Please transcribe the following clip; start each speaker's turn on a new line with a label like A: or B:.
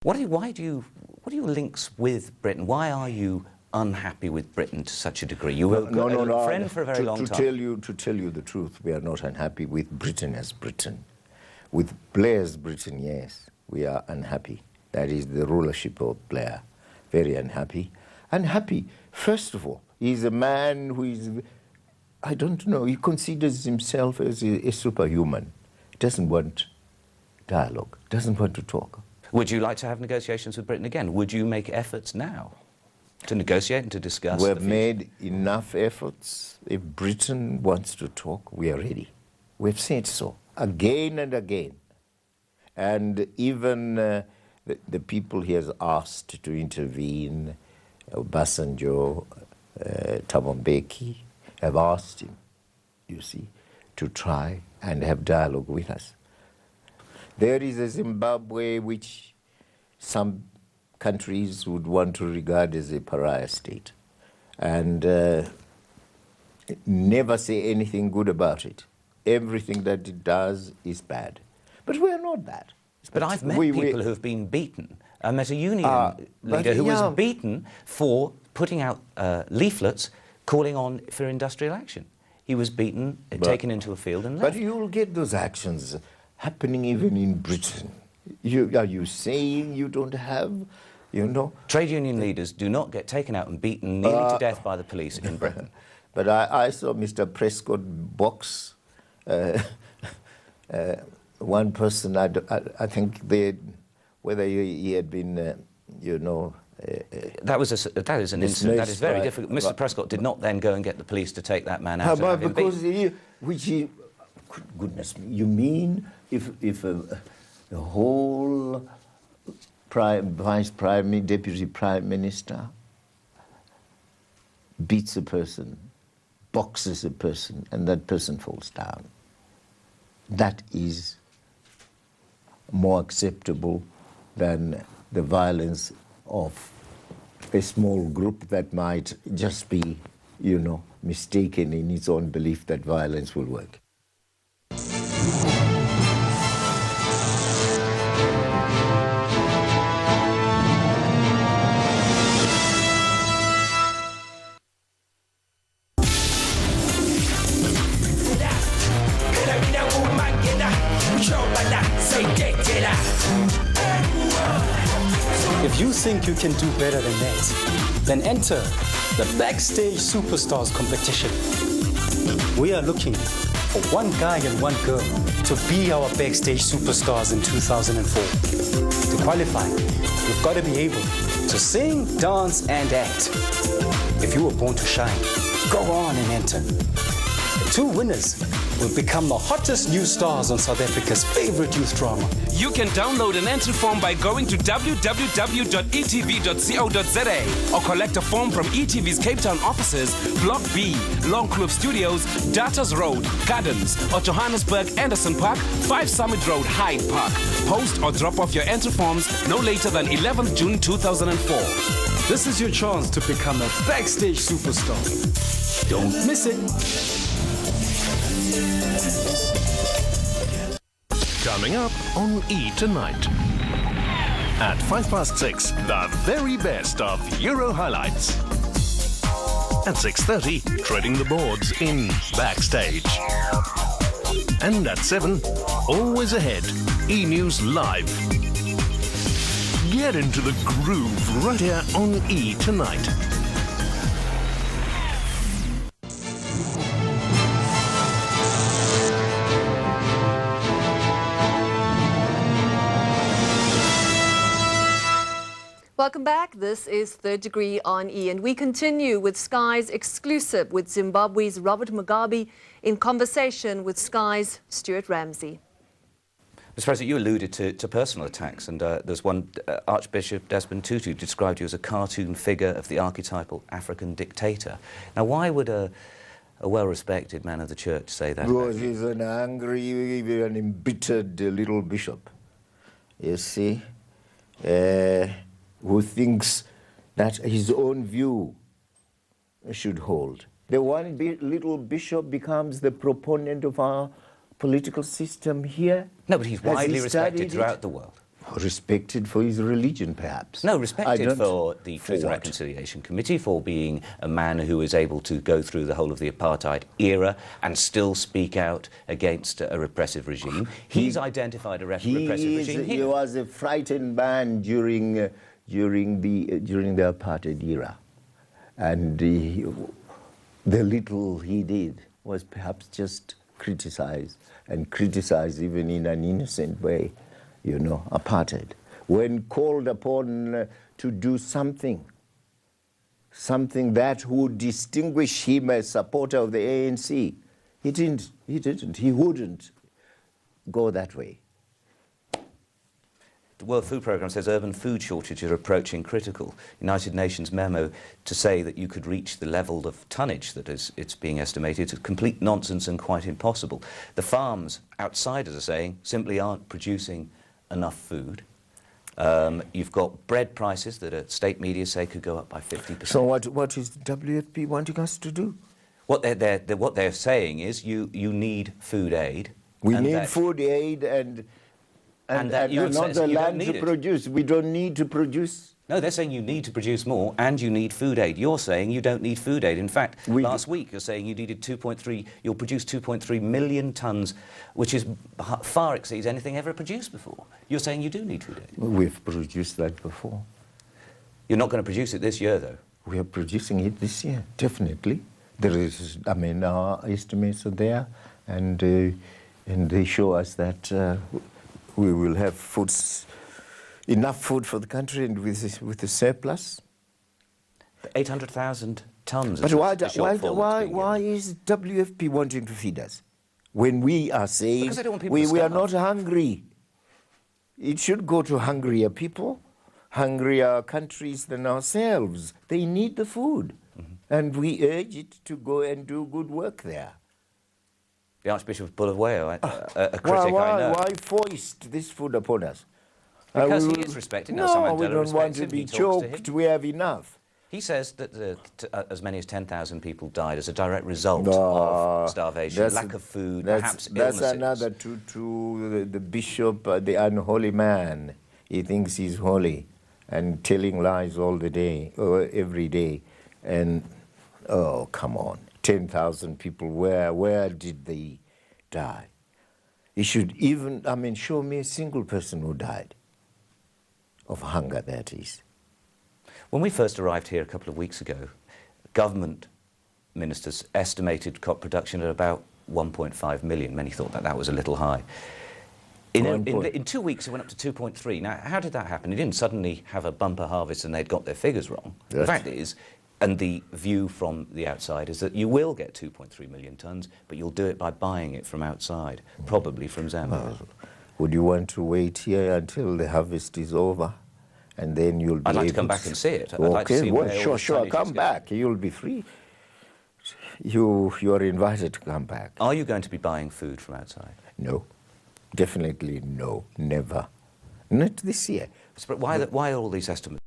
A: What are your links with Britain? Why are you unhappy with Britain to such a degree? You were a friend for a very long time.
B: To tell you the truth, we are not unhappy with Britain as Britain. With Blair's Britain, yes, we are unhappy. That is the rulership of Blair. Very unhappy. Unhappy, first of all, he's a man who is, I don't know, he considers himself as a superhuman. He doesn't want dialogue, doesn't want to talk.
A: Would you like to have negotiations with Britain again? Would you make efforts now to negotiate and to discuss?
B: We've made enough efforts. If Britain wants to talk, we are ready. We've said so again and again. And even the people he has asked to intervene, Obasanjo, Thabo Mbeki, have asked him, you see, to try and have dialogue with us. There is a Zimbabwe which some countries would want to regard as a pariah state and never say anything good about it. Everything that it does is bad. But we are not bad.
A: But I've met people who have been beaten. I met a union leader who was beaten for putting out leaflets calling on for industrial action. He was beaten, taken into a field and left.
B: But you will get those actions happening even in Britain. Are you saying you don't have, you know?
A: Trade union leaders do not get taken out and beaten nearly to death by the police in Britain.
B: But I saw Mr. Prescott box one person. I think whether he had been, you know.
A: That is an incident. That is very difficult. Mr. Prescott did not then go and get the police to take that man out.
B: Because goodness me, you mean if the whole deputy prime minister beats a person, boxes a person, and that person falls down, that is more acceptable than the violence of a small group that might just be, you know, mistaken in its own belief that violence will work.
C: If you think you can do better than that, then enter the Backstage Superstars competition. We are looking for one guy and one girl to be our Backstage Superstars in 2004. To qualify, you've got to be able to sing, dance, and act. If you were born to shine, go on and enter. The two winners will become the hottest new stars on South Africa's favorite youth drama.
D: You can download an entry form by going to www.etv.co.za or collect a form from ETV's Cape Town offices, Block B, Longkloof Studios, Datas Road, Gardens, or Johannesburg, Anderson Park, 5 Summit Road, Hyde Park. Post or drop off your entry forms no later than 11th June 2004.
C: This is your chance to become a Backstage Superstar. Don't miss it.
E: Coming up on E! Tonight. At 6:05, the very best of Euro highlights. At 6:30, treading the boards in Backstage. And at 7, always ahead, E! News Live. Get into the groove right here on E! Tonight.
F: Welcome back. This is Third Degree on E! And we continue with Sky's exclusive with Zimbabwe's Robert Mugabe in conversation with Sky's Stuart Ramsey.
A: Mr. President, you alluded to personal attacks, and there's one, Archbishop Desmond Tutu described you as a cartoon figure of the archetypal African dictator. Now, why would a well-respected man of the church say that?
B: Because he's an angry, an embittered little bishop, you see, who thinks that his own view should hold. The one little bishop becomes the proponent of our political system here.
A: No, but he's widely respected throughout the world.
B: Respected for his religion, perhaps.
A: No,
B: I
A: respected
B: don't-
A: for the Truth and
B: what?
A: Reconciliation Committee, for being a man who is able to go through the whole of the apartheid era and still speak out against a repressive regime. He's identified a repressive regime
B: He
A: here.
B: was a frightened man during the apartheid era, and the little he did was perhaps just criticize even in an innocent way, apartheid. When called upon to do something that would distinguish him as supporter of the ANC, he didn't. He wouldn't go that way.
A: The World Food Programme says urban food shortages are approaching critical. United Nations memo to say that you could reach the level of tonnage that it's being estimated is complete nonsense and quite impossible. The farms, outsiders are saying, simply aren't producing enough food. You've got bread prices that state media say could go up by 50%.
B: So what is the WFP wanting us to do?
A: What they're saying is you need food aid.
B: We need food aid and
A: that you
B: not the
A: you don't
B: land
A: need
B: to
A: it.
B: produce. We don't need to produce.
A: No, they're saying you need to produce more and you need food aid. You're saying you don't need food aid. In fact, last week you're saying you needed you'll produce 2.3 million tonnes, which far exceeds anything ever produced before. You're saying you do need food aid.
B: We've produced that before.
A: You're not going to produce it this year, though.
B: We are producing it this year, definitely. There is, our estimates are there, and they show us that we will have enough food for the country, and with the surplus.
A: 800,000 tonnes.
B: But why is WFP wanting to feed us when we are saying
A: Because they don't want people to
B: we are
A: starve.
B: not hungry? It should go to hungrier people, hungrier countries than ourselves. They need the food, and we urge it to go and do good work there.
A: The Archbishop of Bulawayo, a critic I know.
B: Why foist this food upon us?
A: Because he is respected. Nelson
B: No, we
A: Mandela
B: don't want
A: respects
B: to
A: him.
B: be
A: He talks to
B: choked.
A: him.
B: We have enough.
A: He says that as many as 10,000 people died as a direct result of starvation, lack of food, perhaps illnesses.
B: That's another to the bishop, the unholy man. He thinks he's holy and telling lies all the day, or every day. And, oh, come on, 10,000 people, where did they die? He should even, show me a single person who died of hunger, that is.
A: When we first arrived here a couple of weeks ago, government ministers estimated crop production at about 1.5 million. Many thought that was a little high. In 2 weeks, it went up to 2.3. Now, how did that happen? It didn't suddenly have a bumper harvest and they'd got their figures wrong.
B: Yes.
A: The fact is, and the view from the outside is that you will get 2.3 million tonnes, but you'll do it by buying it from outside, probably from Zambia.
B: Would you want to wait here until the harvest is over? And then you'll be
A: I'd like to
B: able
A: come back and see it. I'd
B: Okay,
A: like to see where all the
B: sure,
A: tonnage is
B: come
A: going.
B: back. You'll be free. You are invited to come back.
A: Are you going to be buying food from outside?
B: No, definitely no, never. Not this year.
A: But why are all these estimates